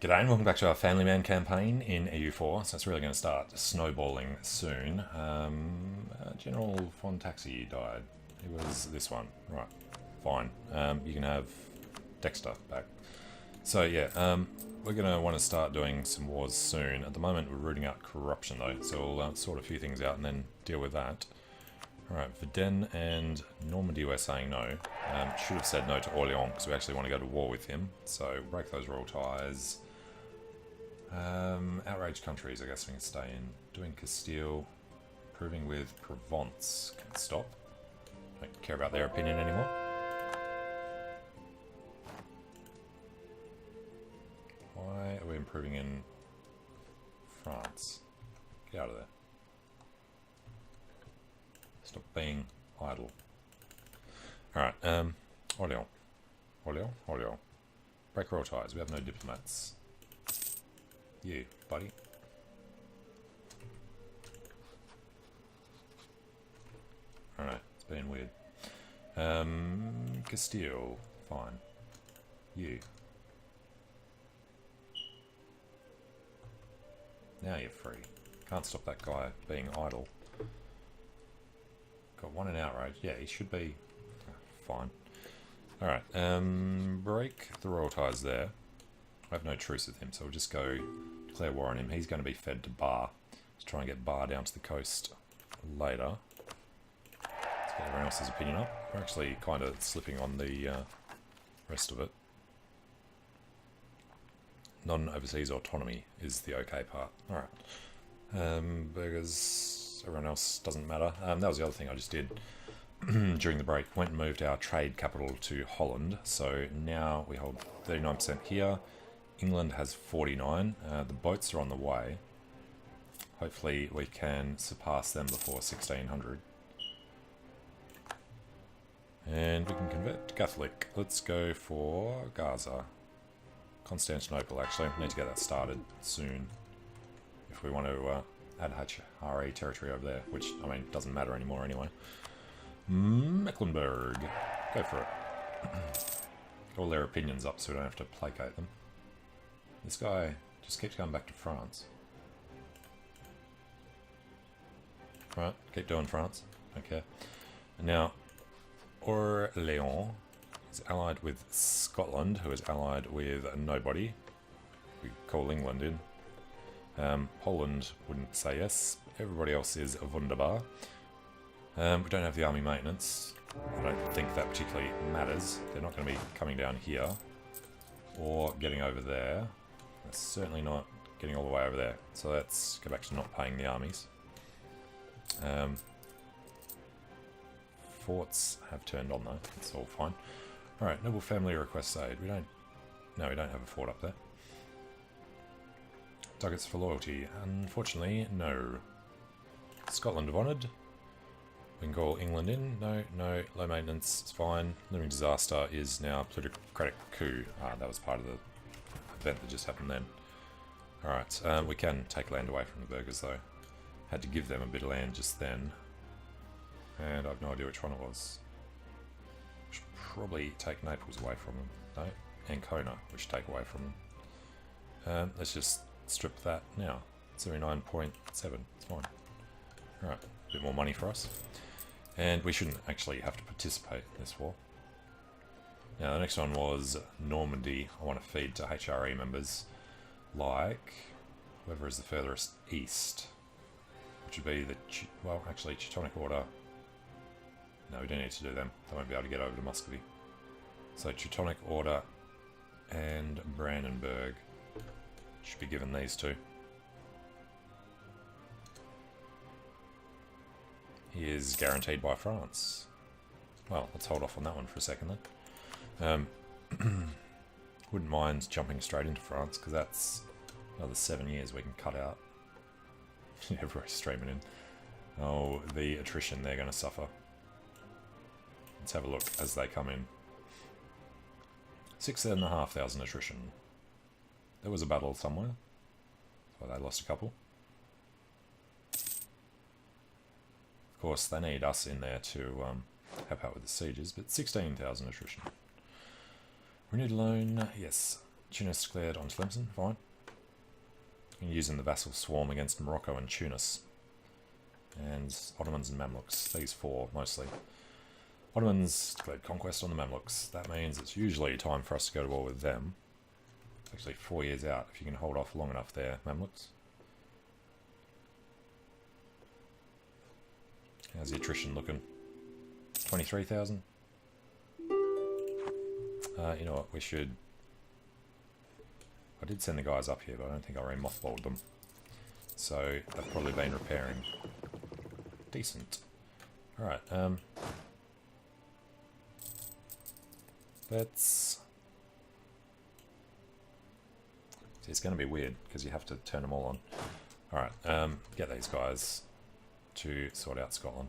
G'day and welcome back to our Family Man campaign in EU4. So it's really going to start snowballing soon. General Von Taxi died. It was this one. Right, fine. You can have Dexter back. So yeah, we're going to want to start doing some wars soon. At the moment we're rooting out corruption though, so we'll sort a few things out and then deal with that. Alright, Verden and Normandy we're saying no. Should have said no to Orléans because we actually want to go to war with him. So break those royal ties. Outraged countries, I guess we can stay in. Doing Castile, improving with Provence. Can stop. Don't care about their opinion anymore. Why are we improving in France? Get out of there. Stop being idle. Alright, Orléans. Orléans. Break royal ties. We have no diplomats. You, buddy. Alright, it's been weird. Castile, fine. You. Now you're free. Can't stop that guy being idle. Got one in outrage. Yeah, he should be fine. Alright, break the royal ties there. I have no truce with him, so we'll just go declare war on him. He's going to be fed to Bar. Let's try and get Bar down to the coast later. Let's get everyone else's opinion up. We're actually kind of slipping on the rest of it. Non-overseas autonomy is the okay part. Alright. Burgers, everyone else doesn't matter. That was the other thing I just did during the break. Went and moved our trade capital to Holland. So now we hold 39% here. England has 49. The boats are on the way. Hopefully we can surpass them before 1600. And we can convert to Catholic. Let's go for Gaza. Constantinople, actually. We need to get that started soon. If we want to add HRE territory over there, which, I mean, doesn't matter anymore anyway. Mecklenburg. Go for it. All their opinions up so we don't have to placate them. This guy just keeps going back to France. Right, keep doing France. Okay. And now, Orléans is allied with Scotland, who is allied with nobody. We call England in. Poland wouldn't say yes. Everybody else is wunderbar. We don't have the army maintenance. I don't think that particularly matters. They're not going to be coming down here or getting over there. They're certainly not getting all the way over there. So let's go back to not paying the armies. Forts have turned on though. It's all fine. Alright, noble family requests aid. We don't have a fort up there. Ducats for loyalty. Unfortunately, no. Scotland have honoured. We can call England in. No, low maintenance, it's fine. Living disaster is now plutocratic coup. That was part of the event that just happened then. Alright, we can take land away from the burghers though. Had to give them a bit of land just then. And I've no idea which one it was. Should probably take Naples away from them. No, Ancona, which take away from them. Let's just strip that now. 79.7, it's fine. Alright, a bit more money for us. And we shouldn't actually have to participate in this war. Now the next one was Normandy. I want to feed to HRE members, like whoever is the furthest east, which would be the, well actually Teutonic Order. No, we don't need to do them. They won't be able to get over to Muscovy. So Teutonic Order and Brandenburg should be given these two. He is guaranteed by France. Well, let's hold off on that one for a second then. Wouldn't mind jumping straight into France, because that's another 7 years we can cut out. Everybody's streaming in. Oh, the attrition they're going to suffer. Let's have a look as they come in. 6,500 attrition. There was a battle somewhere, so they lost a couple. Of course, they need us in there to help out with the sieges, but 16,000 attrition. Renewed loan, yes. Tunis declared on Tlemcen, fine. And using the vassal swarm against Morocco and Tunis. And Ottomans and Mamluks, these four mostly. Ottomans declared conquest on the Mamluks. That means it's usually time for us to go to war with them. It's actually 4 years out if you can hold off long enough there, Mamluks. How's the attrition looking? 23,000? You know what, we should... I did send the guys up here, but I don't think I re-mothballed them. So, they've probably been repairing. Decent. Alright, let's... It's going to be weird, because you have to turn them all on. Alright, get these guys to sort out Scotland.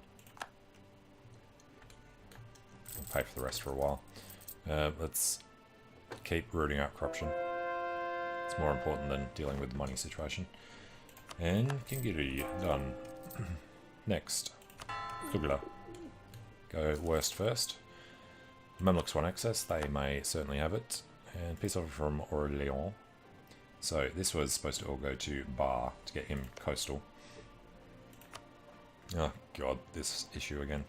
We'll pay for the rest for a while. Let's keep rooting out corruption. It's more important than dealing with the money situation. And Kingiri, done. Next, Kugla. Go worst first. Mamluks want access, they may certainly have it. And peace offer from Orléans. So this was supposed to all go to Bar to get him coastal. Oh god, this issue again.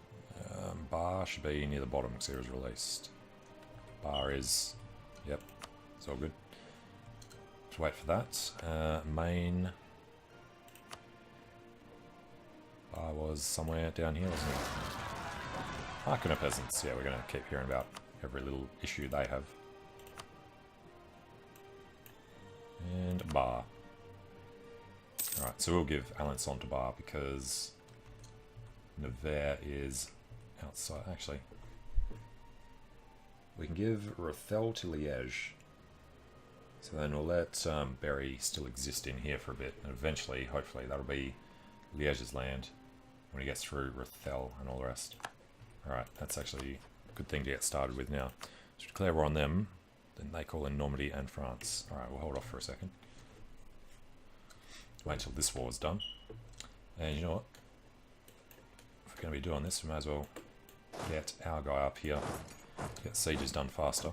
Bar should be near the bottom because it was released. Bar is... yep, it's all good. Let's wait for that. Main... Bar was somewhere down here, wasn't it? Harkonnen peasants, yeah, we're going to keep hearing about every little issue they have. And Bar. Alright, so we'll give Alençon to Bar because Nevers is outside. Actually, we can give Rothel to Liège. So then we'll let Berry still exist in here for a bit, and eventually, hopefully, that'll be Liège's land when he gets through Rothel and all the rest. Alright, that's actually a good thing to get started with now. So declare war on them, then they call in Normandy and France. Alright, we'll hold off for a second. Wait until this war is done. And you know what? If we're going to be doing this, we may as well get our guy up here. Get sieges done faster.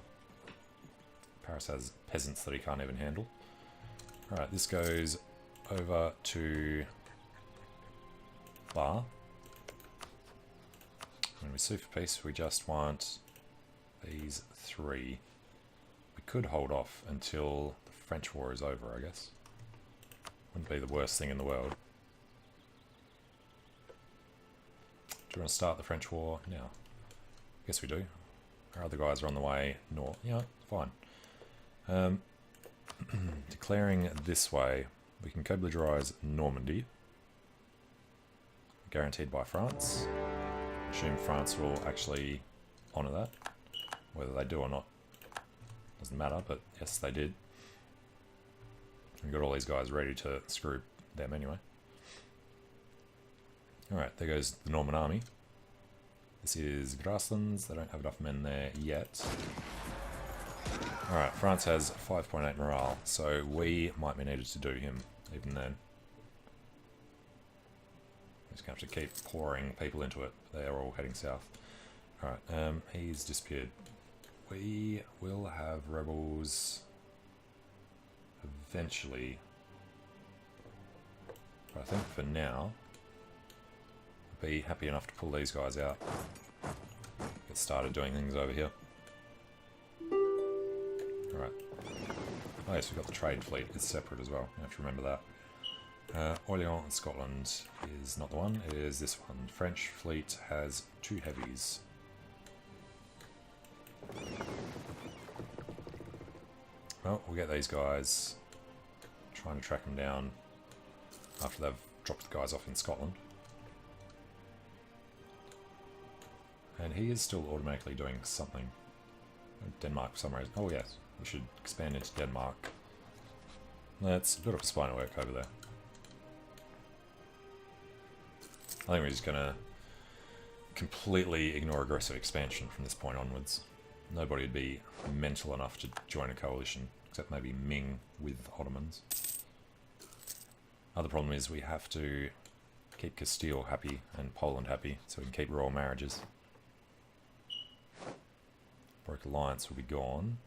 Paris has peasants that he can't even handle. Alright, this goes over to Bar. When we sue for peace, we just want these three. We could hold off until the French war is over, I guess. Wouldn't be the worst thing in the world. Do you want to start the French war now? I guess we do. Our other guys are on the way north. Yeah, fine. Declaring this way, we can co-belligerize Normandy. Guaranteed by France. Assume France will actually honour that. Whether they do or not doesn't matter, but yes, they did. We've got all these guys ready to screw them anyway. Alright, there goes the Norman army. This is Grasslands. They don't have enough men there yet. Alright, France has 5.8 morale, so we might be needed to do him even then. We're just going to have to keep pouring people into it. They're all heading south. Alright, he's disappeared. We will have rebels eventually. But I think for now, I'll be happy enough to pull these guys out. Get started doing things over here. Alright. Oh yes, we've got the trade fleet. It's separate as well. You have to remember that. Orléans in Scotland is not the one. It is this one. French fleet has 2 heavies. Well, we'll get these guys. Trying to track them down after they've dropped the guys off in Scotland. And he is still automatically doing something. Denmark for some reason. Oh yes, we should expand into Denmark. Let's build up a spy network over there. I think we're just going to completely ignore aggressive expansion from this point onwards. Nobody would be mental enough to join a coalition, except maybe Ming with Ottomans. Other problem is we have to keep Castile happy and Poland happy, so we can keep royal marriages. Broke alliance will be gone.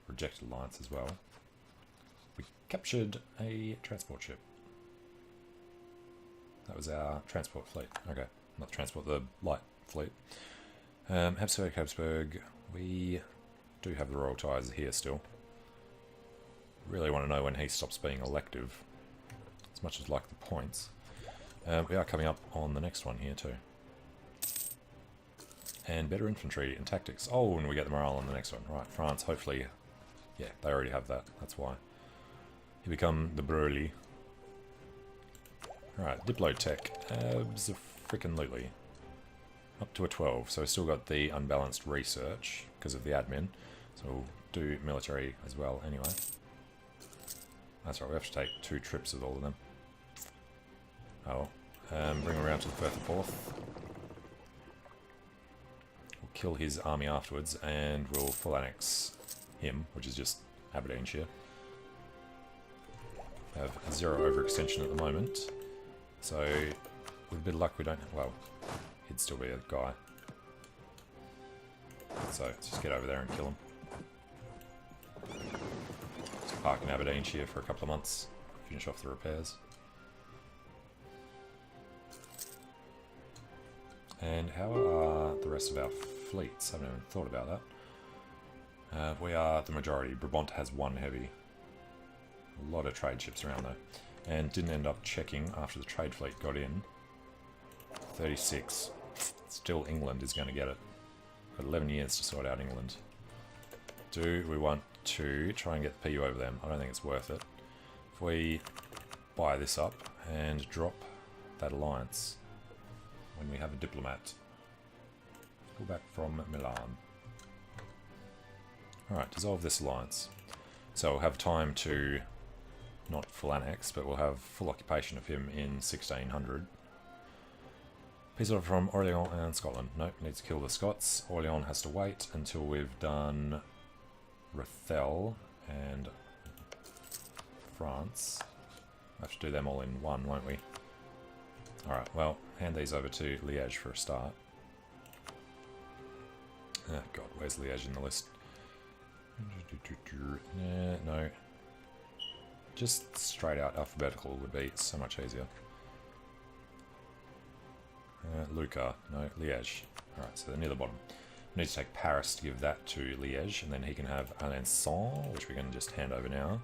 Rejected alliance as well. captured a transport ship. That was our transport fleet. Okay, not transport, the light fleet. Habsburg. We do have the royal ties here still. Really want to know when he stops being elective, as much as like the points. We are coming up on the next one here too. And better infantry and tactics. Oh, and we get the morale on the next one. Right, France, hopefully. Yeah, they already have that. That's why. You become the Broly. Right, Diplotech. Abso-frickin-lutely. Up to a 12. So we've still got the unbalanced research because of the admin. So we'll do military as well anyway. That's right, we have to take 2 trips with all of them. Oh, bring them around to the Firth and Forth. We'll kill his army afterwards, and we'll full annex him, which is just Aberdeenshire. We have 0 overextension at the moment, so with a bit of luck we don't... well, he'd still be a guy. So let's just get over there and kill him. Just park in Aberdeenshire for a couple of months, finish off the repairs. And how are the rest of our fleets? I haven't even thought about that. We are the majority. Brabant has 1 heavy. A lot of trade ships around though. And didn't end up checking after the trade fleet got in. 36. Still England is going to get it. Got 11 years to sort out England. Do we want to try and get the PU over them? I don't think it's worth it. If we buy this up and drop that alliance when we have a diplomat. Go back from Milan. Alright, dissolve this alliance. So we'll have time to not full annex, but we'll have full occupation of him in 1600. Peace offer from Orleans and Scotland. Nope, needs to kill the Scots. Orleans has to wait until we've done Rathel and France. We'll have to do them all in one, won't we? Alright, well, hand these over to Liège for a start. Oh god, where's Liège in the list? Yeah, no. Just straight out alphabetical would be so much easier. Lucca, no, Liège. Alright, so they're near the bottom. We need to take Paris to give that to Liège, and then he can have Alençon, which we can just hand over now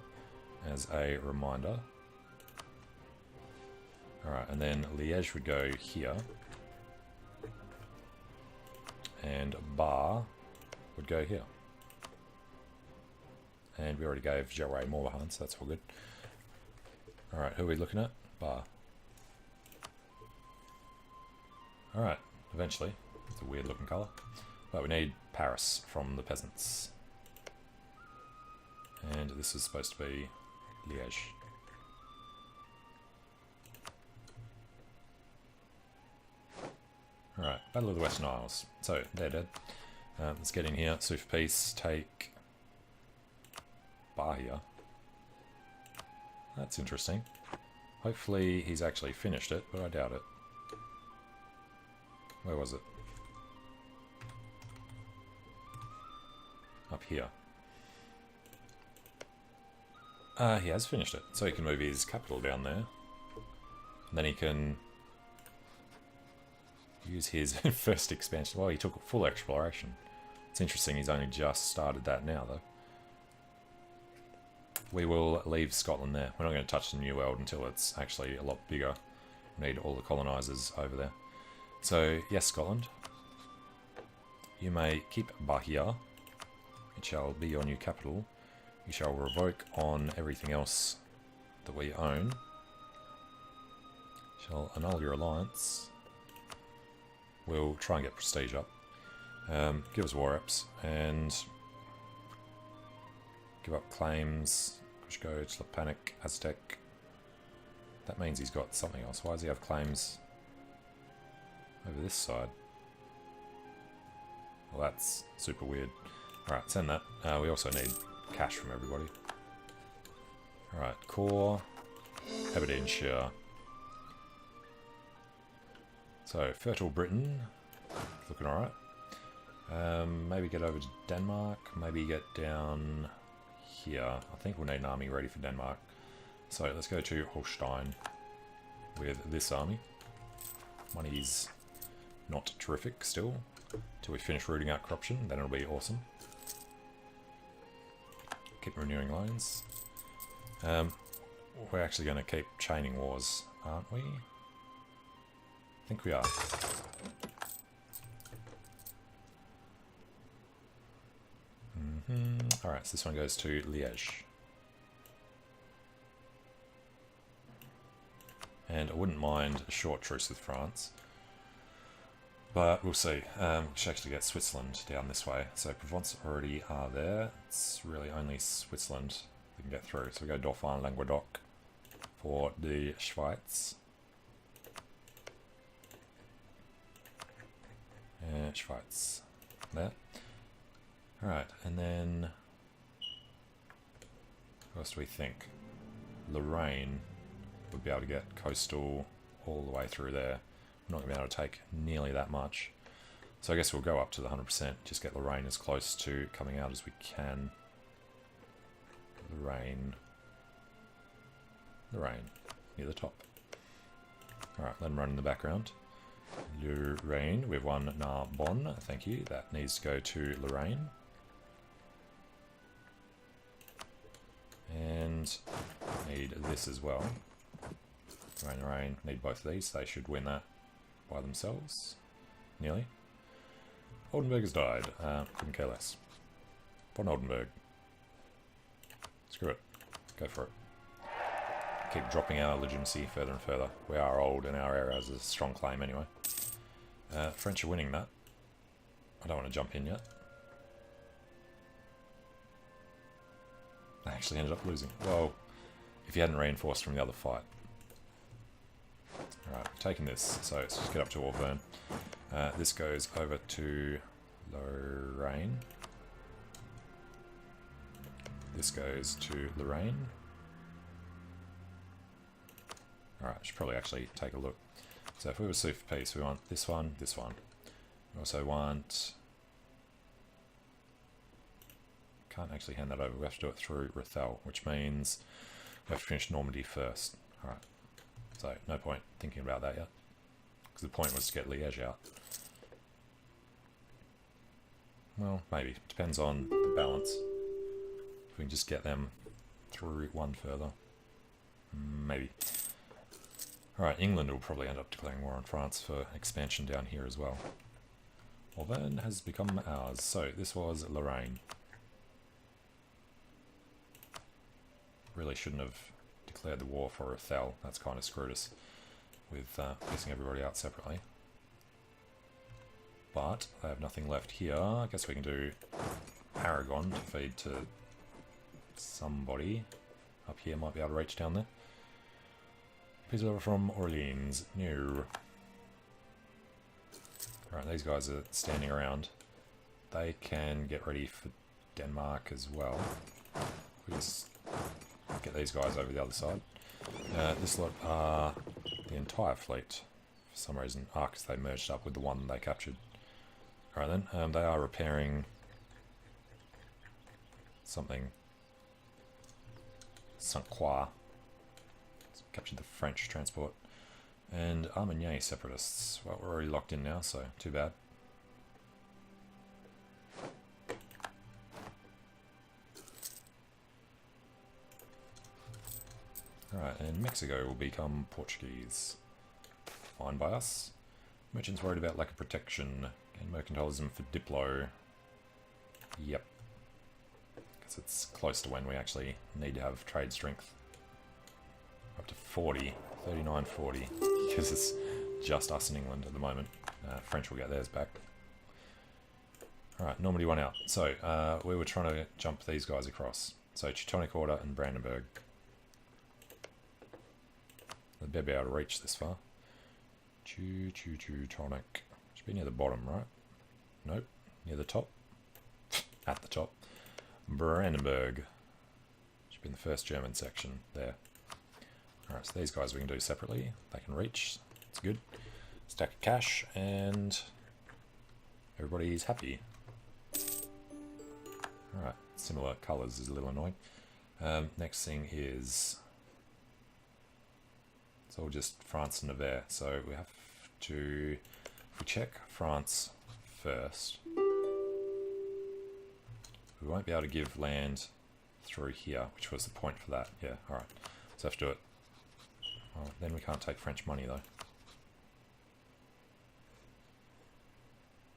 as a reminder. Alright, and then Liège would go here. And Bar would go here. And we already gave Jaray Morbahan, so that's all good. Alright, who are we looking at? Bar. Alright, eventually. It's a weird looking colour. But we need Paris from the peasants. And this is supposed to be Liège. Alright, Battle of the Western Isles. So, they're dead. Let's get in here, sue for peace, take Bahia. That's interesting. Hopefully he's actually finished it, but I doubt it. Where was it? Up here. He has finished it, so he can move his capital down there. And then he can use his first expansion. Well, he took full exploration. It's interesting he's only just started that now, though. We will leave Scotland there. We're not going to touch the New World until it's actually a lot bigger. We need all the colonisers over there. So, yes, Scotland. You may keep Bahia. It shall be your new capital. You shall revoke on everything else that we own. Shall annul your alliance. We'll try and get prestige up. Give us war reps and give up claims. Kushko, Tlepanic, Aztec. That means he's got something else. Why does he have claims over this side? Well, that's super weird. Alright, send that. We also need cash from everybody. Alright, core, Aberdeenshire. So, fertile Britain, looking alright. Maybe get over to Denmark, maybe get down here. I think we'll need an army ready for Denmark. So let's go to Holstein with this army. Money's not terrific still. Till we finish rooting out corruption, then it'll be awesome. Keep renewing loans. We're actually going to keep chaining wars, aren't we? I think we are. Alright, so this one goes to Liège. And I wouldn't mind a short truce with France. But we'll see. We should actually get Switzerland down this way. So Provence already are there. It's really only Switzerland we can get through. So we go Dauphin, Languedoc for the Schweiz. Schweiz. There. Alright, and then what else do we think? Lorraine would be able to get coastal all the way through there. We're not going to be able to take nearly that much. So I guess we'll go up to the 100%, just get Lorraine as close to coming out as we can. Lorraine, near the top. Alright, let them run in the background. Lorraine, we've won Narbonne, thank you. That needs to go to Lorraine. And need this as well. Lorraine, need both of these. They should win that by themselves. Nearly. Oldenburg has died. Couldn't care less. Von Oldenburg. Screw it. Go for it. Keep dropping our legitimacy further and further. We are old and our era has a strong claim anyway. French are winning that. I don't want to jump in yet. They actually ended up losing. Well, if you hadn't reinforced from the other fight. Alright, taking this. So let's just get up to Auvergne. This goes over to Lorraine. This goes to Lorraine. Alright, should probably actually take a look. So if we were to sue for peace, we want this one, this one. We also want... Can't actually hand that over, we have to do it through Rethel, which means we have to finish Normandy first. Alright, so no point thinking about that yet. Because the point was to get Liège out. Well, maybe. Depends on the balance. If we can just get them through one further. Maybe. Alright, England will probably end up declaring war on France for expansion down here as well. Auvergne has become ours. So, this was Lorraine. Really shouldn't have declared the war for Rethel. That's kind of screwed us with piecing everybody out separately. But I have nothing left here. I guess we can do Aragon to feed to somebody up here. Might be able to reach down there. Piece over from Orleans. No. Alright, these guys are standing around. They can get ready for Denmark as well. We just get these guys over the other side. This lot are the entire fleet for some reason. Because they merged up with the one they captured. Alright then, they are repairing something. Saint-Croix. Captured the French transport. And Armagnac separatists. Well, we're already locked in now, so too bad. Alright, and Mexico will become Portuguese. Fine by us. Merchants worried about lack of protection. And mercantilism for Diplo. Yep. Because it's close to when we actually need to have trade strength. Up to 40. 39, 40. Because it's just us in England at the moment. French will get theirs back. Alright, Normandy won out. So, we were trying to jump these guys across. So, Teutonic Order and Brandenburg. They'd better be able to reach this far. Teutonic. Should be near the bottom, right? Nope. Near the top. At the top. Brandenburg. Should be in the first German section. There. Alright, so these guys we can do separately. They can reach. It's good. Stack of cash, and everybody's happy. Alright, similar colours is a little annoying. Next thing is, it's all just France and Nevers. So we have to, if we check France first, we won't be able to give land through here, which was the point for that. Yeah, alright. So I have to do it. Oh, then we can't take French money though.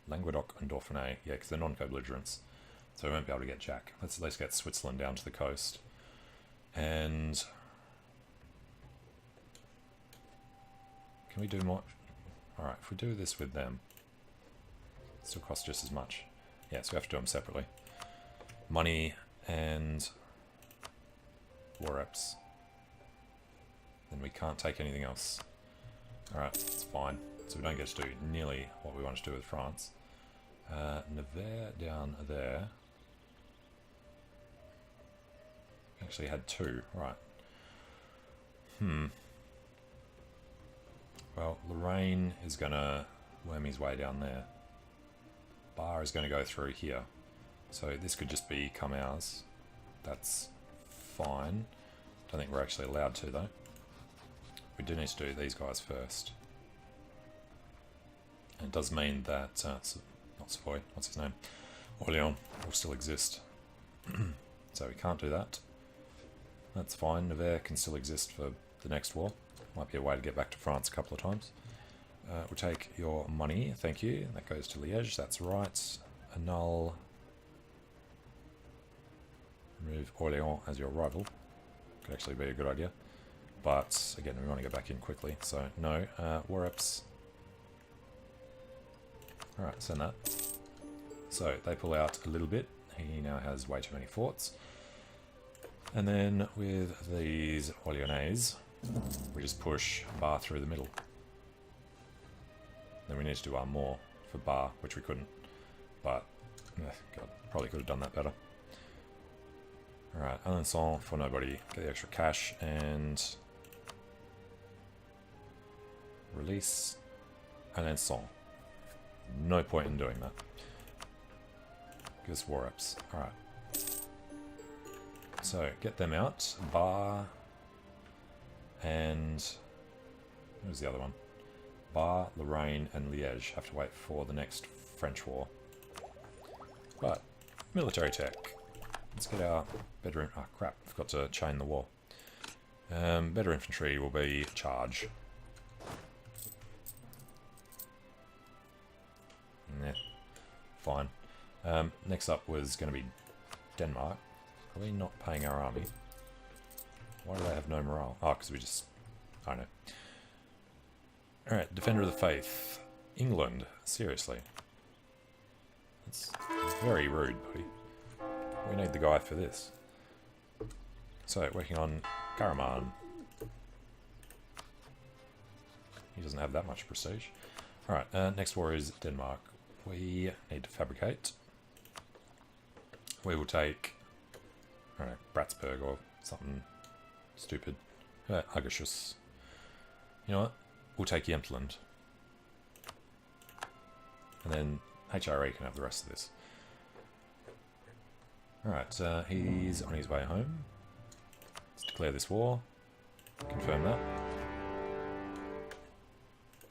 Languedoc and Dauphiné, yeah, because they're non-co-belligerents. So we won't be able to get Jack. Let's at least get Switzerland down to the coast. And can we do more? Alright, if we do this with them, it still costs just as much. Yeah, so we have to do them separately. Money and war reps. Then we can't take anything else. Alright, it's fine. So we don't get to do nearly what we want to do with France. Nevers down there. Actually had two, right. Well, Lorraine is going to worm his way down there. Bar is going to go through here. So this could just become ours. That's fine. Don't think we're actually allowed to though. We do need to do these guys first. And it does mean that, not Savoy, what's his name? Orléans will still exist. So we can't do that. That's fine. Nevers can still exist for the next war. Might be a way to get back to France a couple of times. We'll take your money, thank you. That goes to Liège, that's right. Annul. Remove Orléans as your rival. Could actually be a good idea. But again, we want to get back in quickly, so no. War reps. Alright, send that. So they pull out a little bit. He now has way too many forts. And then with these Orléanais, we just push Bar through the middle. Then we need to do our more for Bar, which we couldn't. But, God, probably could have done that better. Alright, Alençon for nobody. Get the extra cash and release Alençon. No point in doing that. Give us war reps. Alright. So, get them out. Bar and what was the other one? Bar, Lorraine, and Liège have to wait for the next French war. But, military tech. Let's get our better... Oh, crap. Forgot to chain the war. Better infantry will be charge. Nah, fine. Next up was going to be Denmark. Are we not paying our army? Why do they have no morale? Oh, because we just... I don't know. Alright, Defender of the Faith. England. Seriously. That's very rude, buddy. We need the guy for this. So, working on Karaman. He doesn't have that much prestige. Alright, next war is Denmark. We need to fabricate. We will take, I don't know, Bratsburg or something stupid. Agershus. You know what? We'll take Jemtland. And then HRE can have the rest of this. Alright, he's on his way home. Let's declare this war. Confirm that.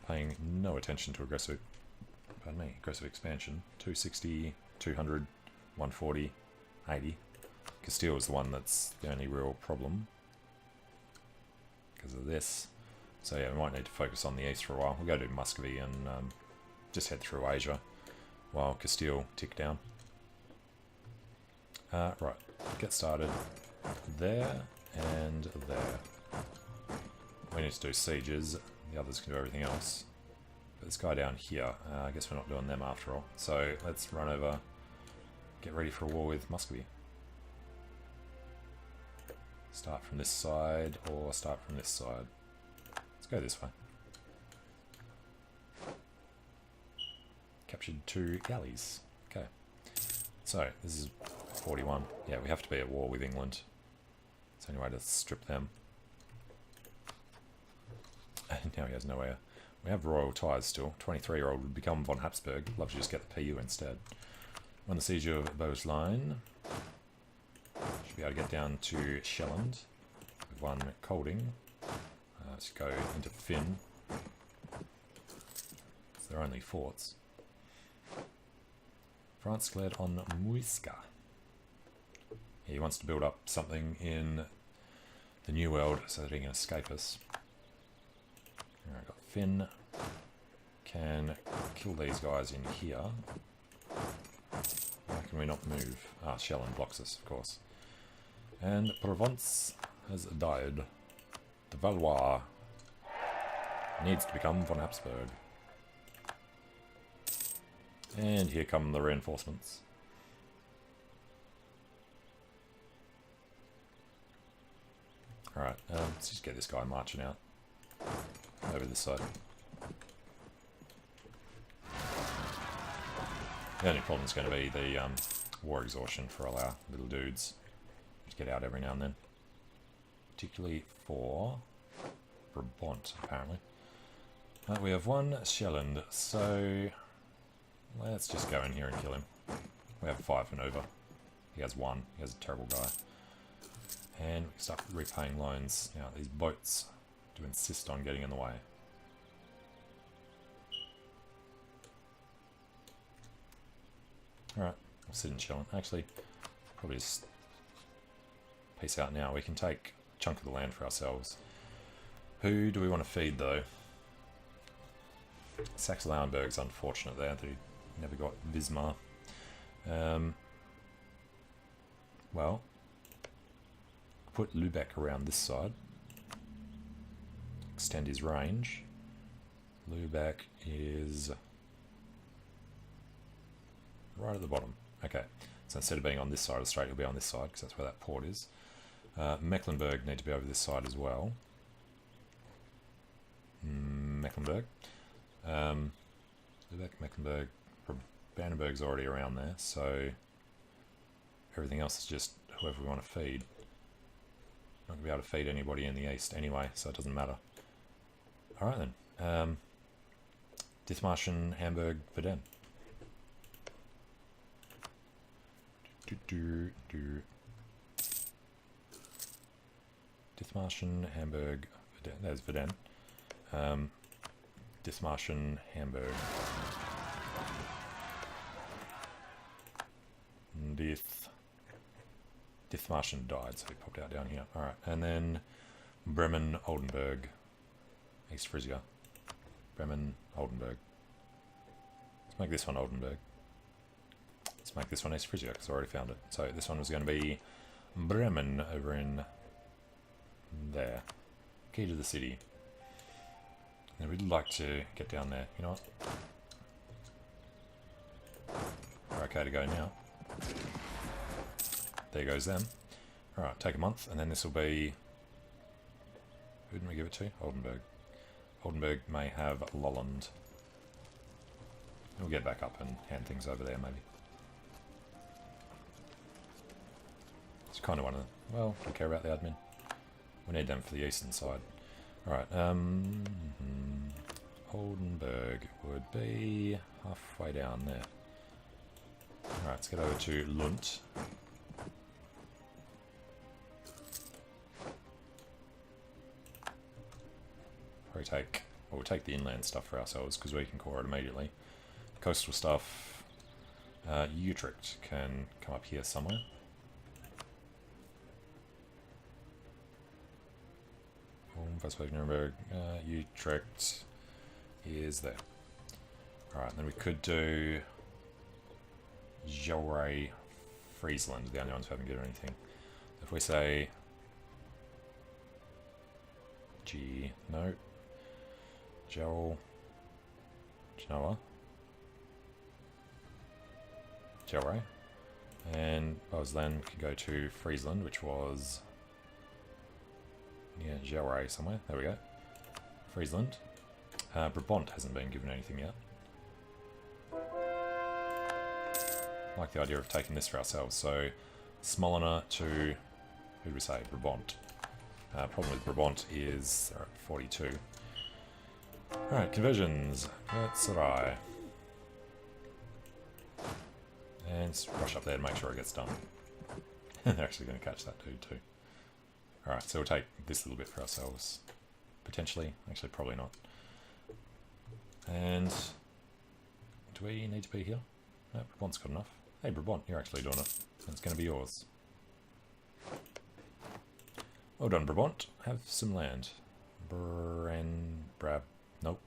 Paying no attention to aggressive, pardon me, aggressive expansion. 260, 200, 140, 80. Castile is the one that's the only real problem because of this. So yeah, we might need to focus on the east for a while. We'll go to Muscovy and just head through Asia while Castile tick down. Right, get started there and there. We need to do sieges. The others can do everything else. But this guy down here, I guess we're not doing them after all. So let's run over, get ready for a war with Muscovy. Start from this side or start from this side. Let's go this way. Captured 2 galleys. Okay. So this is 41. Yeah, we have to be at war with England. It's the only way to strip them. And now he has no heir. We have royal ties still. 23-year-old would become von Habsburg. Love to just get the PU instead. Won the siege of Beauseline. be able to get down to Shelland with one Colding. Let's go into Finn. They're only forts. France declared on Muisca. He wants to build up something in the New World so that he can escape us. Alright, got Finn. Can kill these guys in here. Why can we not move? Ah, Shelland blocks us, of course. And Provence has died. The Valois needs to become von Habsburg. And here come the reinforcements. Alright, let's just get this guy marching out over this side. The only problem is going to be the war exhaustion for all our little dudes to get out every now and then. Particularly for Brabant, apparently. We have one Shelland, so let's just go in here and kill him. We have 5 maneuver. He has 1. He has a terrible guy. And we can start repaying loans. Now, these boats do insist on getting in the way. Alright, we'll sit and chill. Actually, probably just peace out now. We can take a chunk of the land for ourselves. Who do we want to feed, though? Saxe-Lauenburg's unfortunate there. They never got Wismar. Well, put Lübeck around this side. Extend his range. Lübeck is right at the bottom. Okay, so instead of being on this side of the strait, he'll be on this side because that's where that port is. Mecklenburg need to be over this side as well. Mecklenburg. Lübeck, Mecklenburg, Brandenburg's already around there, so everything else is just whoever we want to feed. Not going to be able to feed anybody in the east anyway, so it doesn't matter. Alright then. Dithmarschen, Hamburg, Verdun. Dithmarschen, Hamburg, Verdun. There's Verdun. Dithmarschen, Hamburg. Dithmarschen died, so he popped out down here. Alright, and then Bremen, Oldenburg, East Frisia. Bremen, Oldenburg. Let's make this one Oldenburg. Let's make this one East Frisia, because I already found it. So this one was going to be Bremen over in there. Key to the city. And we'd like to get down there. You know what? We're okay to go now. There goes them. Alright, take a month, and then this will be... Who didn't we give it to? Oldenburg. Oldenburg may have Lolland. We'll get back up and hand things over there, maybe. It's kind of one of them. Well, don't care about the admin. We need them for the eastern side. Alright, Oldenburg would be halfway down there. Alright, let's get over to Lund. We'll take the inland stuff for ourselves because we can core it immediately. Coastal stuff, Utrecht can come up here somewhere. Vassals, Nuremberg, Utrecht is there. Alright, then we could do Jolray, Friesland, the only ones who haven't given anything. If we say G, no. Joel, Genoa, Jolray, and Boslan could go to Friesland, which was near Jolray somewhere. There we go. Friesland. Brabant hasn't been given anything yet. I like the idea of taking this for ourselves. So Smolena to, who did we say? Brabant. Problem with Brabant is they're at 42. Alright, conversions. Sarai. And rush up there to make sure it gets done. They're actually going to catch that dude too. Alright, so we'll take this little bit for ourselves. Potentially. Actually, probably not. And do we need to be here? No, Brabant's got enough. Hey, Brabant, you're actually doing it. It's going to be yours. Well done, Brabant. Have some land. Nope.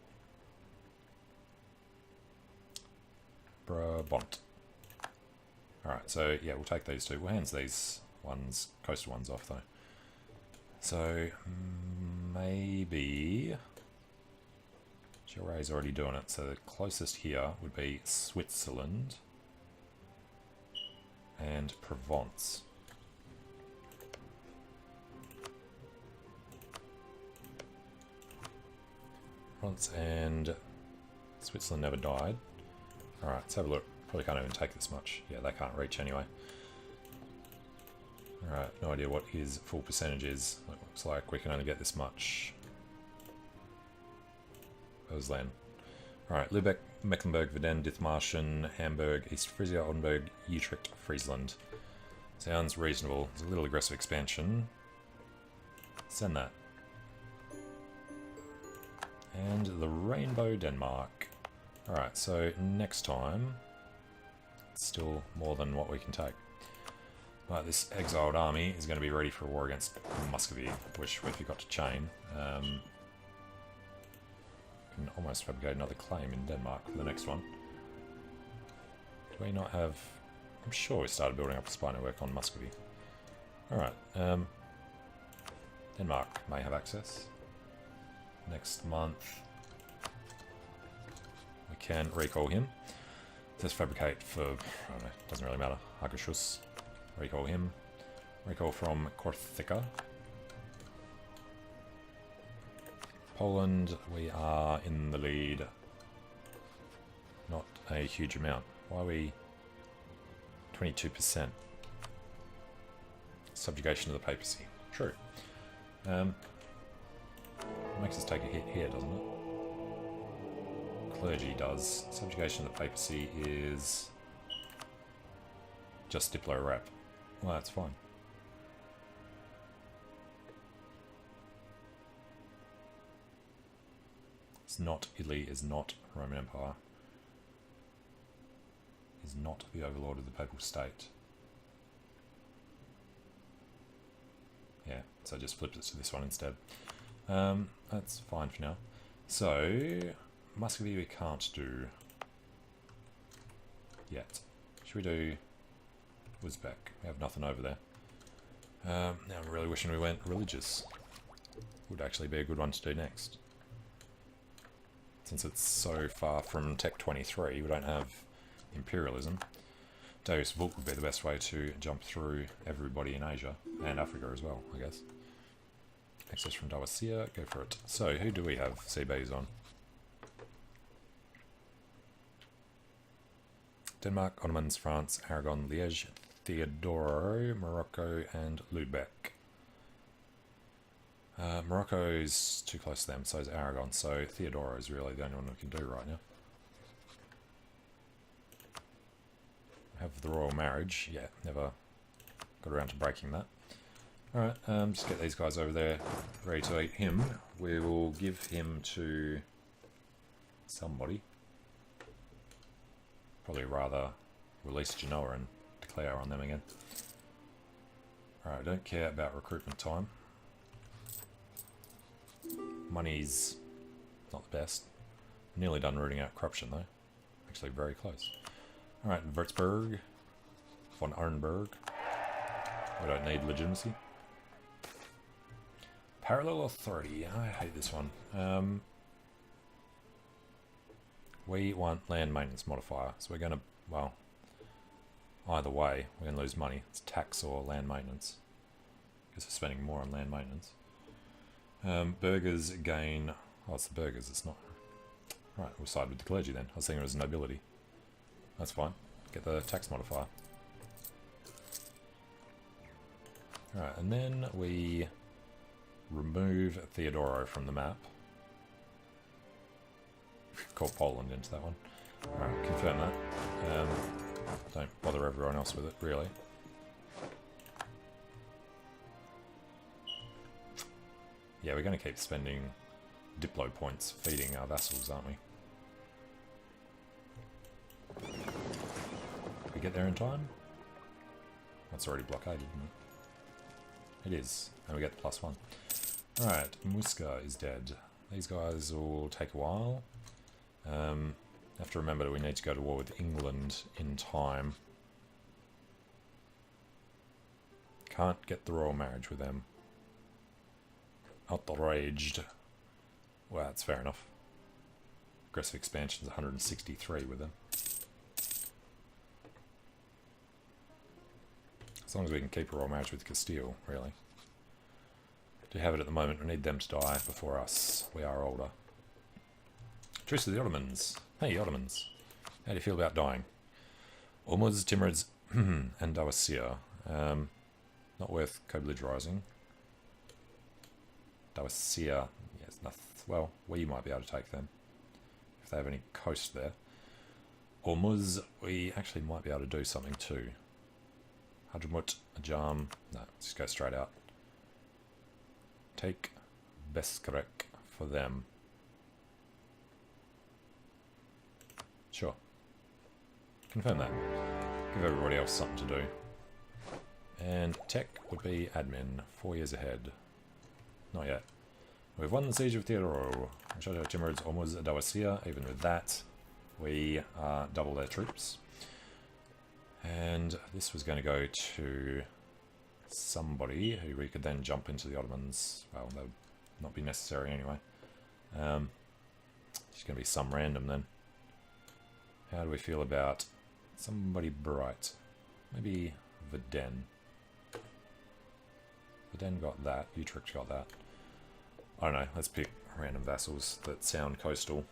Brabant. Alright, so yeah, we'll take these two. We'll hands these ones, coastal ones off though. So, maybe... Giret's already doing it, so the closest here would be Switzerland and Provence. Provence and Switzerland never died. Alright, let's have a look. Probably can't even take this much. Yeah, they can't reach anyway. Alright, no idea what his full percentage is. It looks like we can only get this much. Land. Alright, Lübeck, Mecklenburg, Verden, Dithmarschen, Hamburg, East Frisia, Oldenburg, Utrecht, Friesland. Sounds reasonable. It's a little aggressive expansion. Send that. And the Rainbow, Denmark. Alright, so next time, it's still more than what we can take. But this exiled army is going to be ready for a war against Muscovy, which we forgot to chain. Can almost fabricate another claim in Denmark for the next one. Do we not have... I'm sure we started building up a spy network on Muscovy. Alright, Denmark may have access. Next month we can recall him. Just fabricate for, I don't know, doesn't really matter. Hagershus. Recall him. Recall from Corsica. Poland, we are in the lead. Not a huge amount. Why are we 22%? Subjugation of the papacy. True. Makes us take a hit here, doesn't it? Clergy does. Subjugation of the papacy is just Diplo rep. Well, that's fine. It's not Italy, is not Roman Empire. Is not the overlord of the papal state. Yeah, so I just flipped it to this one instead. That's fine for now. So, Muscovy we can't do yet. Should we do Uzbek? We have nothing over there. Now I'm really wishing we went religious. Would actually be a good one to do next. Since it's so far from Tech 23, we don't have imperialism. Deus Vult would be the best way to jump through everybody in Asia, and Africa as well, I guess. Access from Dawasia, go for it. So, who do we have CBs on? Denmark, Ottomans, France, Aragon, Liège, Theodoro, Morocco, and Lübeck. Morocco's too close to them, so is Aragon, so Theodoro is really the only one we can do right now. Have the royal marriage, yeah, never got around to breaking that. Alright, just get these guys over there ready to eat him. We will give him to somebody. Probably rather release Genoa and declare on them again. Alright, I don't care about recruitment time. Money's not the best. Nearly done rooting out corruption though. Actually very close. Alright, Würzburg. Von Arnberg. We don't need legitimacy. Parallel authority. I hate this one. We want land maintenance modifier. So we're going to, well, either way, we're going to lose money. It's tax or land maintenance. Because we're spending more on land maintenance. Burghers gain... Oh, it's the burghers, it's not... Right, we'll side with the clergy then. I was thinking it was nobility. That's fine. Get the tax modifier. Alright, and then we remove Theodoro from the map. Call Poland into that one. Alright, confirm that. Don't bother everyone else with it, really. Yeah, we're going to keep spending Diplo points feeding our vassals, aren't we? We get there in time? That's already blockaded, isn't it? It is, and we get the +1. Alright, Muska is dead. These guys will take a while. Have to remember that we need to go to war with England in time. Can't get the royal marriage with them. Outraged. Well, that's fair enough. Aggressive expansion is 163 with them. As long as we can keep a royal marriage with Castile, really. To have it at the moment, we need them to die before us. We are older. Truce to the Ottomans. Hey, Ottomans. How do you feel about dying? Ormuz, Timurids, and Dawasir. Not worth co-belligerizing. Dawasir, yes, nothing. Well, we might be able to take them. If they have any coast there. Ormuz, we actually might be able to do something too. Hadramut, Ajam, no, just go straight out. Take Beskrek for them. Sure. Confirm that. Give everybody else something to do. And tech would be admin, 4 years ahead. Not yet. We've won the siege of Teruel. Shot out Timurids, Ormuz, Dawasir. Even with that, we double their troops. And this was going to go to somebody who we could then jump into the Ottomans. Well, that would not be necessary anyway. It's going to be some random then. How do we feel about somebody bright? Maybe Veden. Veden got that. Utrecht got that. I don't know. Let's pick random vassals that sound coastal.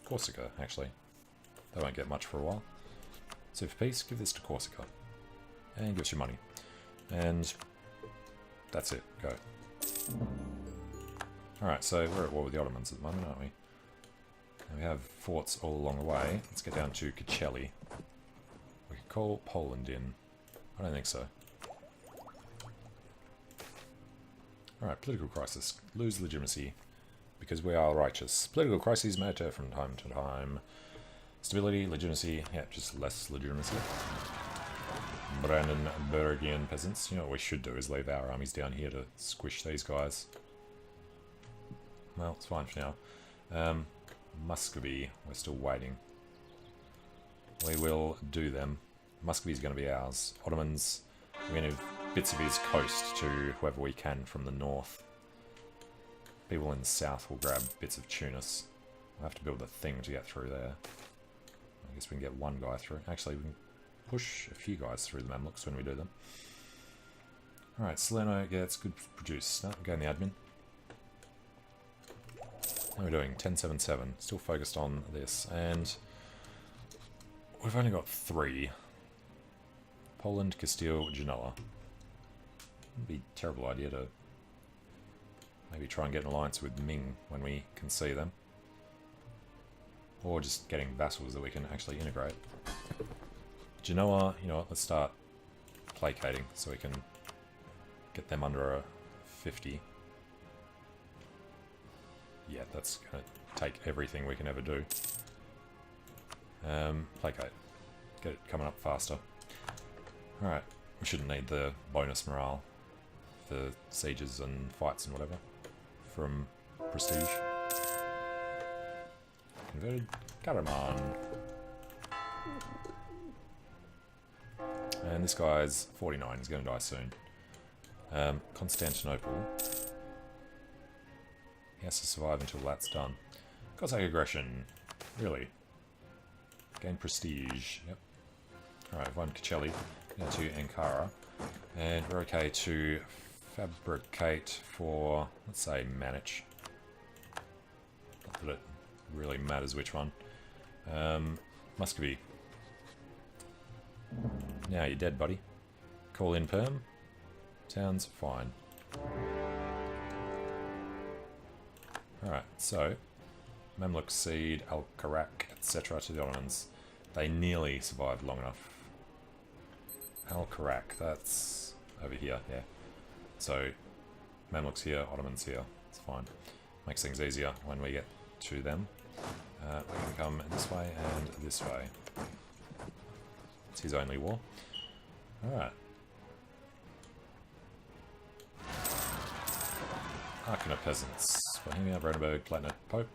Corsica, actually. They won't get much for a while. So for peace, give this to Corsica. And give us your money. And that's it. Go. Alright, so we're at war with the Ottomans at the moment, aren't we? And we have forts all along the way. Let's get down to Kacelli. We could call Poland in. I don't think so. Alright, political crisis. Lose legitimacy. Because we are righteous. Political crises may occur from time to time. Stability, legitimacy, yeah, just less legitimacy. Brandenburgian peasants. You know what we should do is leave our armies down here to squish these guys. Well, it's fine for now. Muscovy, we're still waiting. We will do them. Muscovy's going to be ours. Ottomans, we're going to give bits of his coast to whoever we can from the north. People in the south will grab bits of Tunis. We'll have to build a thing to get through there. I guess we can get one guy through. Actually, we can push a few guys through the Mamluks when we do them. Alright, Salerno gets good produce. No, go in the admin. How are we doing? 1077. Still focused on this. And we've only got 3. Poland, Castile, Genoa. Wouldn't be a terrible idea to maybe try and get an alliance with Ming when we can see them. Or just getting vassals that we can actually integrate. Genoa, you know what, let's start placating so we can get them under a 50. Yeah, that's going to take everything we can ever do. Placate. Get it coming up faster. Alright, we shouldn't need the bonus morale for sieges and fights and whatever from prestige. Converted Karaman. And this guy's 49, he's going to die soon. Constantinople. He has to survive until that's done. Cossack aggression. Really? Gain prestige. Yep. Alright, one Kacelli. Now to Ankara. And we're okay to fabricate for, let's say, Manich. Not that it really matters which one. Muscovy. Now you're dead, buddy. Call in perm. Sounds fine. Alright, so Mamluk cede Al-Karak, etc. to the Ottomans. They nearly survived long enough. Al-Karak, that's over here, yeah. So Mamluks here, Ottomans here. It's fine. Makes things easier when we get to them. We're going to come this way and this way. It's his only war. Alright. Arkana peasants. Bohemia, Brandenburg, Palatinate, Pope.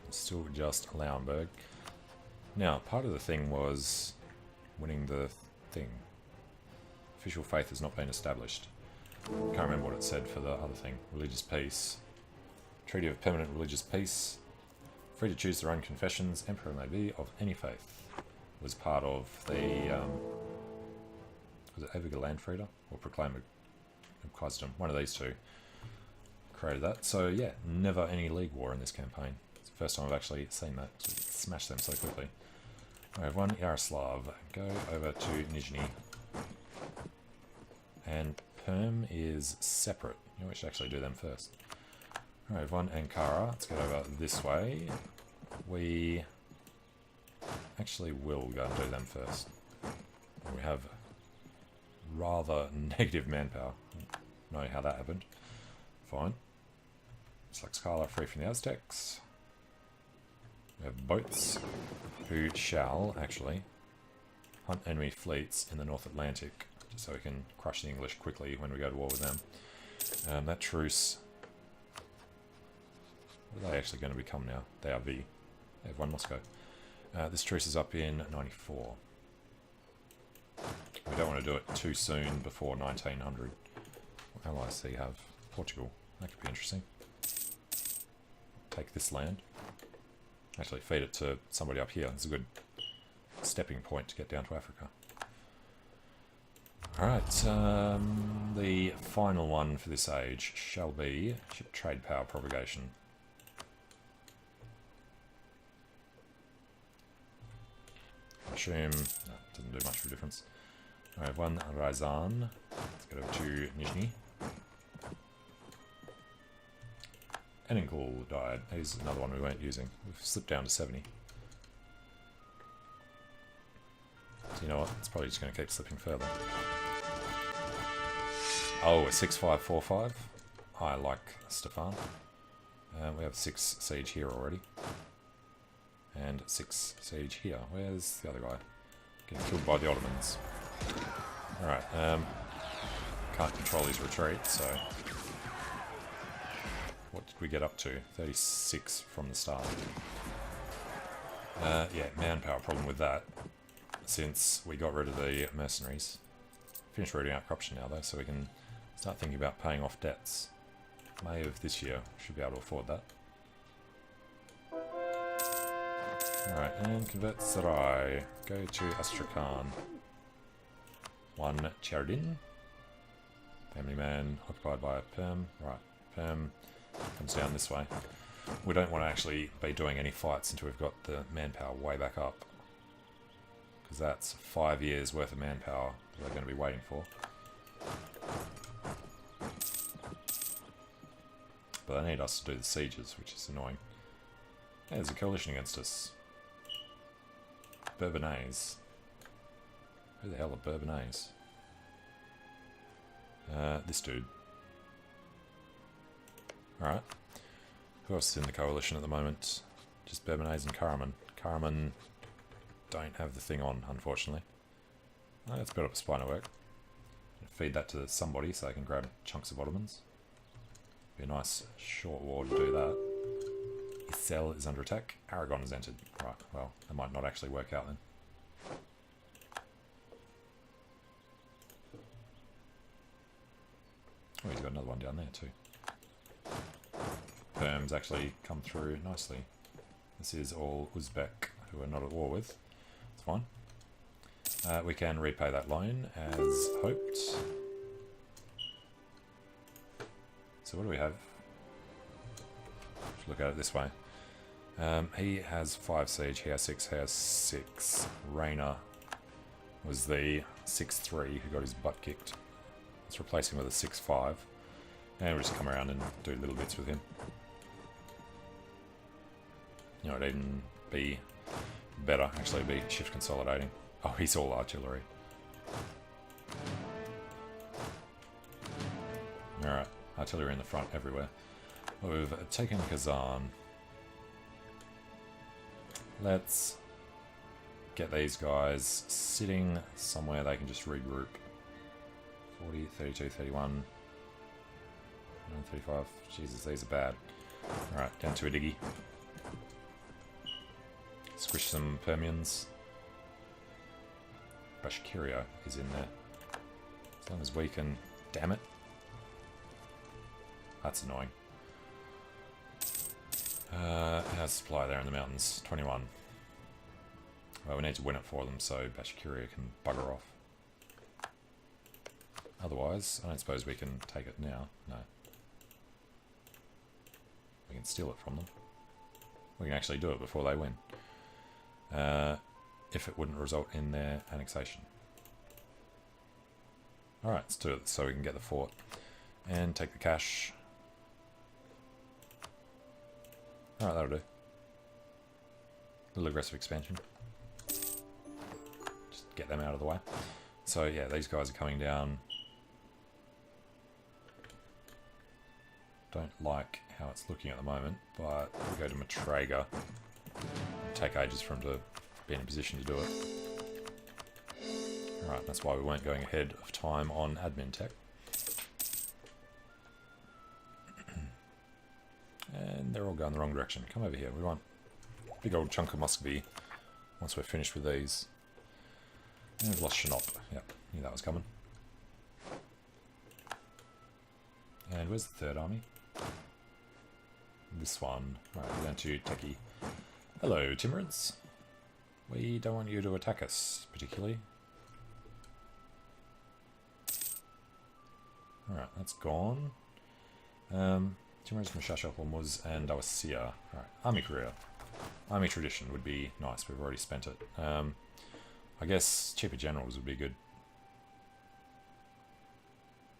Still just Lauenburg. Now, part of the thing was winning the thing. Official faith has not been established. Can't remember what it said for the other thing. Religious peace. Treaty of permanent religious peace. Free to choose their own confessions. Emperor may be of any faith. Was part of the... was it Eviger Landfrieder? Or Proclaimer of Kaiserdom? One of these two created that. So yeah, never any league war in this campaign. It's the first time I've actually seen that. Smash them so quickly. I have one Yaroslav. Go over to Nizhny. And Perm is separate. You know, we should actually do them first. Alright, I have one Ankara. Let's get over this way. We actually will go and do them first. We have rather negative manpower. Know how that happened. Fine. Tlaxcala free from the Aztecs. We have boats who shall actually hunt enemy fleets in the North Atlantic, just so we can crush the English quickly when we go to war with them. That truce... What are they actually going to become now? They are V. They have one Moscow. This truce is up in 94. We don't want to do it too soon before 1900. What allies do you have? Portugal. That could be interesting. Take this land. Actually feed it to somebody up here. It's a good stepping point to get down to Africa. Alright, the final one for this age shall be ship trade power propagation. I assume that doesn't do much of a difference. I have one Ryazan. Let's go over to Nizhny. Eninkul died. Here's another one we weren't using. We've slipped down to 70. So you know what? It's probably just going to keep slipping further. Oh, a 6-5-4-5. I like Stefan. We have 6 siege here already. And 6 siege here. Where's the other guy? Getting killed by the Ottomans. Alright, can't control his retreat, so... What did we get up to? 36 from the start. Yeah, manpower problem with that. Since we got rid of the mercenaries. Finished rooting out corruption now though, so we can start thinking about paying off debts. May of this year, should be able to afford that. Alright, and convert Sarai. Go to Astrakhan. 1 Cherdin. Family man occupied by a Perm. Right, Perm comes down this way. We don't want to actually be doing any fights until we've got the manpower way back up. Because that's 5 years worth of manpower that we're going to be waiting for. But they need us to do the sieges, which is annoying. Yeah, there's a coalition against us. Bourbonnais. Who the hell are Bourbonnais? This dude. Alright. Who else is in the coalition at the moment? Just Bourbonnais and Karaman. Karaman don't have the thing on, unfortunately. Oh, let's build up a spy network. Feed that to somebody so they can grab chunks of Ottomans. Be a nice short war to do that. Issel is under attack. Aragon has entered. Right, well, that might not actually work out then. Oh, he's got another one down there too. Perm's actually come through nicely. This is all Uzbek, who we're not at war with. It's fine. We can repay that loan as hoped. So what do we have? Let's look at it this way. He has 5 siege, he has 6, he has 6. Rayner was the 6-3 who got his butt kicked. Let's replace him with a 6-5. And we'll just come around and do little bits with him. You know, it'd even be better, actually, be shift consolidating. Oh, he's all artillery. Alright, artillery in the front everywhere. We've taken Kazan. Let's get these guys sitting somewhere they can just regroup. 40, 32, 31, 35. Jesus, these are bad. Alright, down to a diggy. Squish some Permians. Bashkiria is in there. As long as we can... Damn it. That's annoying. How's supply there in the mountains? 21. Well, we need to win it for them so Bashkiria can bugger off. Otherwise, I don't suppose we can take it now. No. We can steal it from them. We can actually do it before they win. If it wouldn't result in their annexation. Alright, let's do it so we can get the fort. And take the cash. Alright, that'll do. A little aggressive expansion. Just get them out of the way. So yeah, these guys are coming down. Don't like how it's looking at the moment, but we go to Matrega. Take ages for him to be in a position to do it. Alright, that's why we weren't going ahead of time on admin tech. And they're all going the wrong direction. Come over here. We want a big old chunk of Muscovy once we're finished with these. And we've lost Shinop. Yep, knew that was coming. And where's the third army? This one. Right, we're going to Techie. Hello, Timurids. We don't want you to attack us, particularly. Alright, that's gone. Timurids, Mashasha, Hormuz, and Awasia. Alright, Army Career. Army Tradition would be nice, we've already spent it. I guess cheaper generals would be good.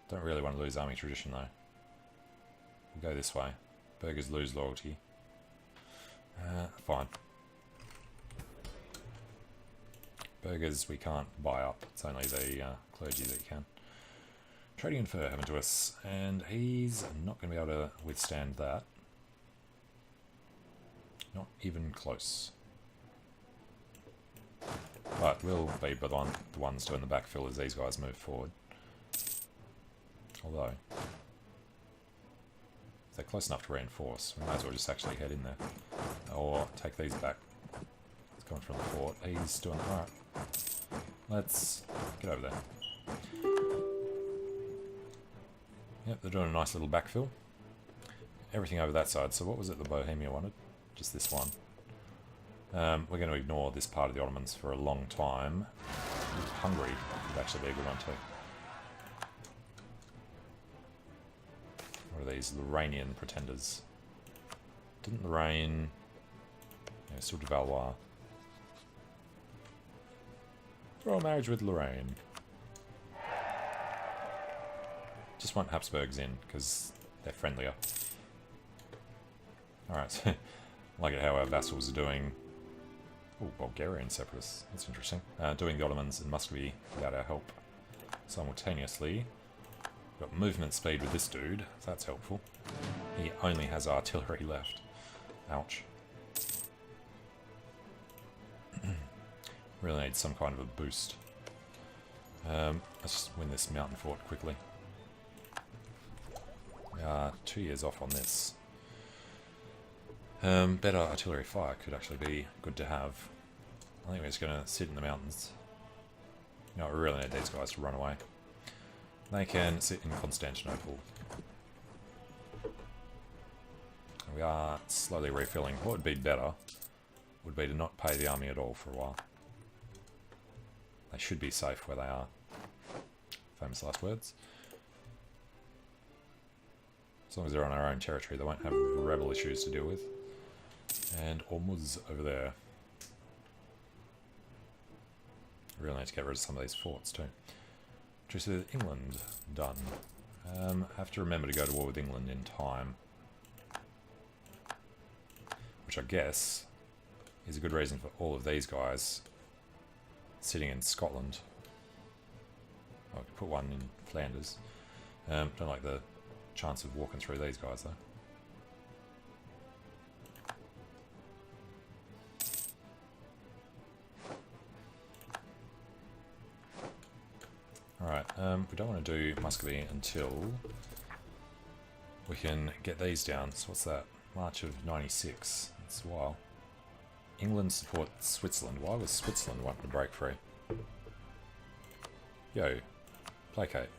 Don't really want to lose Army Tradition though. We'll go this way. Burghers lose loyalty. Fine. Burghers we can't buy up, it's only the clergy that you can. Trading in fur happened to us, and he's not going to be able to withstand that. Not even close. But we'll be the ones doing the backfill as these guys move forward. Although, if they're close enough to reinforce, we might as well just actually head in there. Or take these back. It's coming from the fort. He's doing it. Alright. Let's get over there. Yep, they're doing a nice little backfill. Everything over that side. So what was it the Bohemia wanted? Just this one. We're going to ignore this part of the Ottomans for a long time. Hungary would actually be a good one too. What are these? Lorrainian pretenders. Didn't Lorraine... Yeah, still de Valois. Royal marriage with Lorraine. Just want Habsburgs in, because they're friendlier. Alright, like it how our vassals are doing... Oh, Bulgarian separatists. That's interesting. Doing the Ottomans and Muscovy without our help. Simultaneously. Got movement speed with this dude, so that's helpful. He only has artillery left. Ouch. Really need some kind of a boost. Let's just win this mountain fort quickly. We are 2 years off on this. Better artillery fire could actually be good to have. I think we're just going to sit in the mountains. No, we really need these guys to run away. They can sit in Constantinople. We are slowly refilling. What would be better would be to not pay the army at all for a while. They should be safe where they are. Famous last words. As long as they're on our own territory, they won't have rebel issues to deal with. And Ormuz over there. Really need to get rid of some of these forts too. Treaty with England, done. Have to remember to go to war with England in time. Which I guess is a good reason for all of these guys sitting in Scotland. I could put one in Flanders. Don't like the chance of walking through these guys, though. Alright, we don't want to do Muscovy until we can get these down. So what's that? March of 96. That's a while. England supports Switzerland. Why was Switzerland wanting to break free? Yo, placate.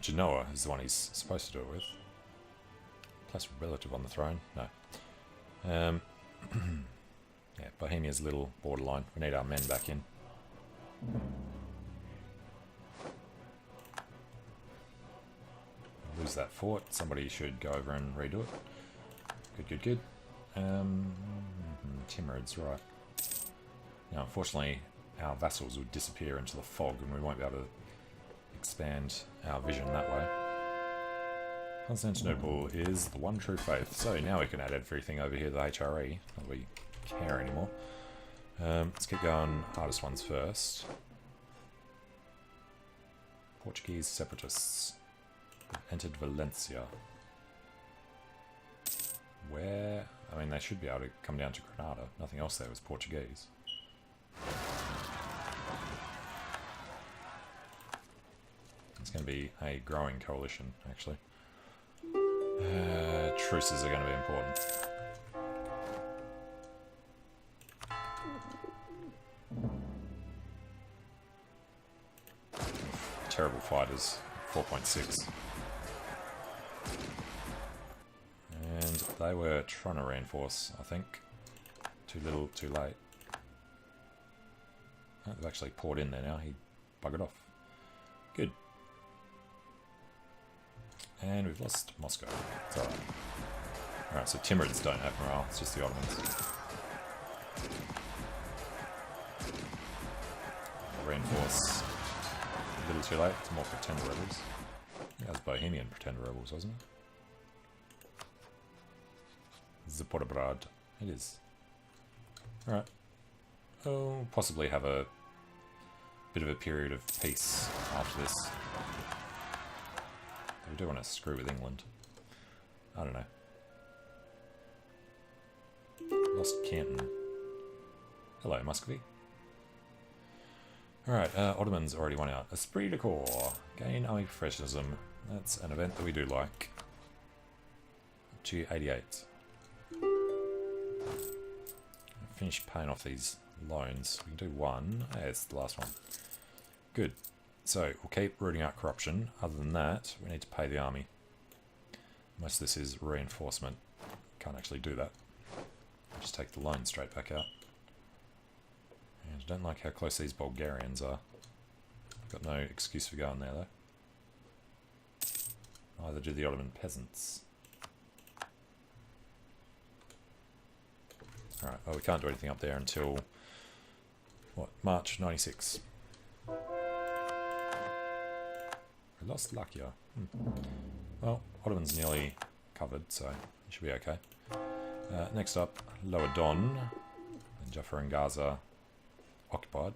Genoa is the one he's supposed to do it with. Plus relative on the throne. No. Yeah, Bohemia's a little borderline. We need our men back in. Lose that fort. Somebody should go over and redo it. Good, good, good. Timurids, right. Now, unfortunately, our vassals would disappear into the fog and we won't be able to expand our vision that way. Constantinople is the one true faith. So now we can add everything over here to the HRE. Not that we care anymore. Let's get going hardest ones first. Portuguese separatists entered Valencia. Where? I mean, they should be able to come down to Granada. Nothing else there was Portuguese. It's going to be a growing coalition, actually. Truces are going to be important. Terrible fighters, 4.6. And they were trying to reinforce, I think. Too little, too late. Oh, they've actually poured in there now. He buggered off. Good. And we've lost Moscow. It's alright. Alright, so Timurids don't have morale, it's just the Ottomans. Reinforce. A little too late, it's more pretender rebels. That was Bohemian pretender rebels, wasn't it? Zaporograd. It is. Alright. Oh, possibly have a bit of a period of peace after this. We do want to screw with England. I don't know. Lost Canton. Hello, Muscovy. Alright, Ottomans already won out. Esprit de Corps. Gain army professionalism. That's an event that we do like. Up to 88. Finish paying off these loans. We can do one. Hey, it's the last one. Good. So, we'll keep rooting out corruption. Other than that, we need to pay the army. Most of this is reinforcement. Can't actually do that. Just take the loan straight back out. And I don't like how close these Bulgarians are. Got no excuse for going there, though. Neither do the Ottoman peasants. Alright, well, we can't do anything up there until... what? March 96. We lost Lakia. Well, Ottoman's nearly covered, so it should be okay. Next up, Lower Don. And Jaffa and Gaza occupied.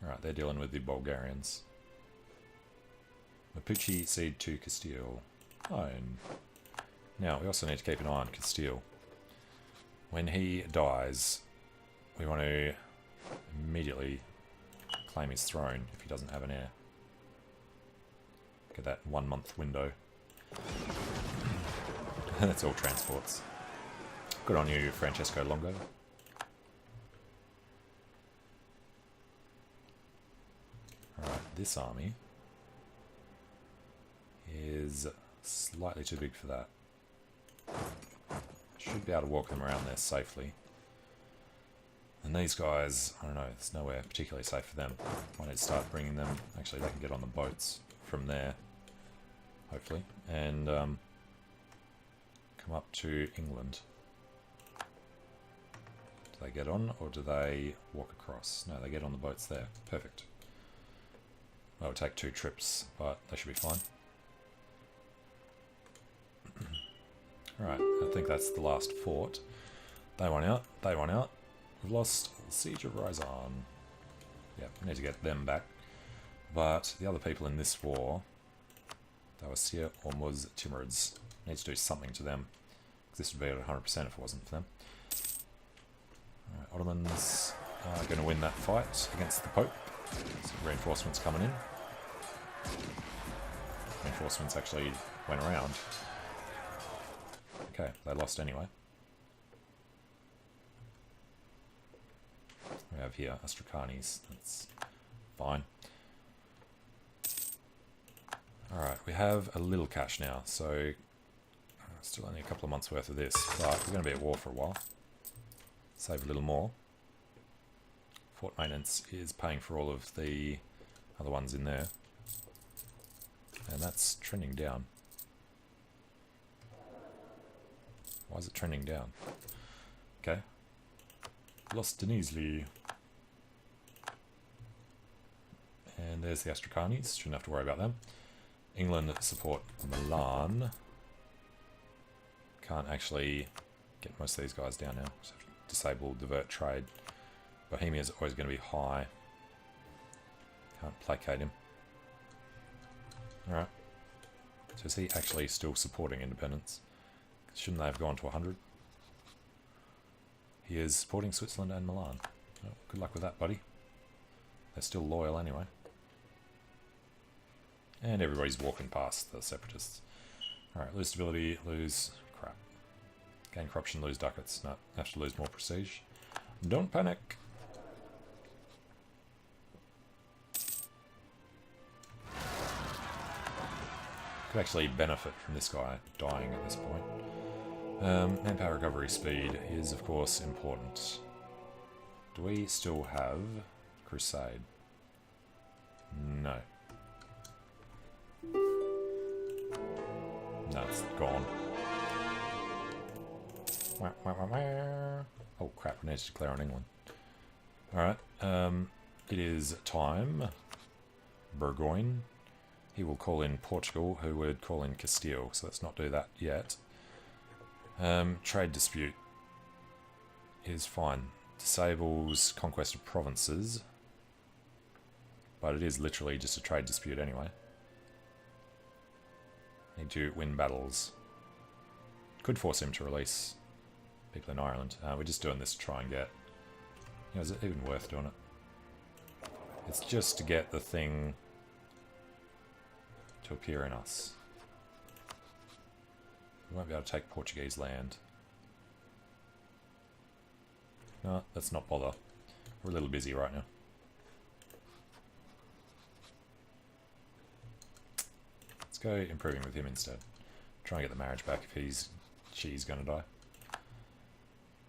Alright, they're dealing with the Bulgarians. Mapuche cede to Castile. Fine. Now, we also need to keep an eye on Castile. When he dies, we want to immediately claim his throne if he doesn't have an heir. Get that 1 month window. And that's all transports. Good on you, Francesco Longo. Alright, this army is slightly too big for that. Should be able to walk them around there safely. And these guys, I don't know, there's nowhere particularly safe for them. I need to start bringing them, actually they can get on the boats from there, hopefully, and come up to England. Do they get on, or do they walk across? No, they get on the boats there. Perfect. Well, it'll take 2 trips, but they should be fine. Alright, I think that's the last fort. They won out, they won out. We've lost the Siege of Ryazan. Yeah, we need to get them back. But the other people in this war, Dawasir, Ormuz, Timurids, need to do something to them. This would be at 100% if it wasn't for them. Alright, Ottomans are going to win that fight against the Pope. Some reinforcements coming in. Reinforcements actually went around. Okay, they lost anyway. We have here Astrachanis. That's fine. Alright, we have a little cash now, so still only a couple of months worth of this, but we're going to be at war for a while. Save a little more. Fort maintenance is paying for all of the other ones in there. And that's trending down. Why is it trending down? Okay. Lost Denizli. And there's the Astrachanis. Shouldn't have to worry about them. England support Milan. Can't actually get most of these guys down now. So disable, divert trade. Bohemia is always going to be high. Can't placate him. Alright. So is he actually still supporting independence? Shouldn't they have gone to 100? He is supporting Switzerland and Milan. Well, good luck with that, buddy. They're still loyal anyway. And everybody's walking past the separatists. Alright, lose stability, lose crap. Gain corruption, lose ducats. No, have to lose more prestige. Don't panic! Could actually benefit from this guy dying at this point. Manpower recovery speed is, of course, important. Do we still have Crusade? No. No, it's gone. Oh crap, we need to declare on England. Alright, it is time. Burgoyne. He will call in Portugal, who would call in Castile, so let's not do that yet. Trade dispute is fine. Disables conquest of provinces, but it is literally just a trade dispute anyway. Need to win battles. Could force him to release people in Ireland. We're just doing this to try and get... You know, is it even worth doing it? It's just to get the thing to appear in us. We won't be able to take Portuguese land. No, let's not bother. We're a little busy right now. Let's go improving with him instead. Try and get the marriage back if she's going to die.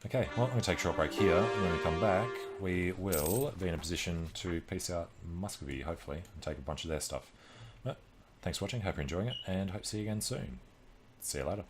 Okay, well, I'm going to take a short break here. When we come back, we will be in a position to piece out Muscovy, hopefully, and take a bunch of their stuff. But thanks for watching, hope you're enjoying it, and hope to see you again soon. See you later.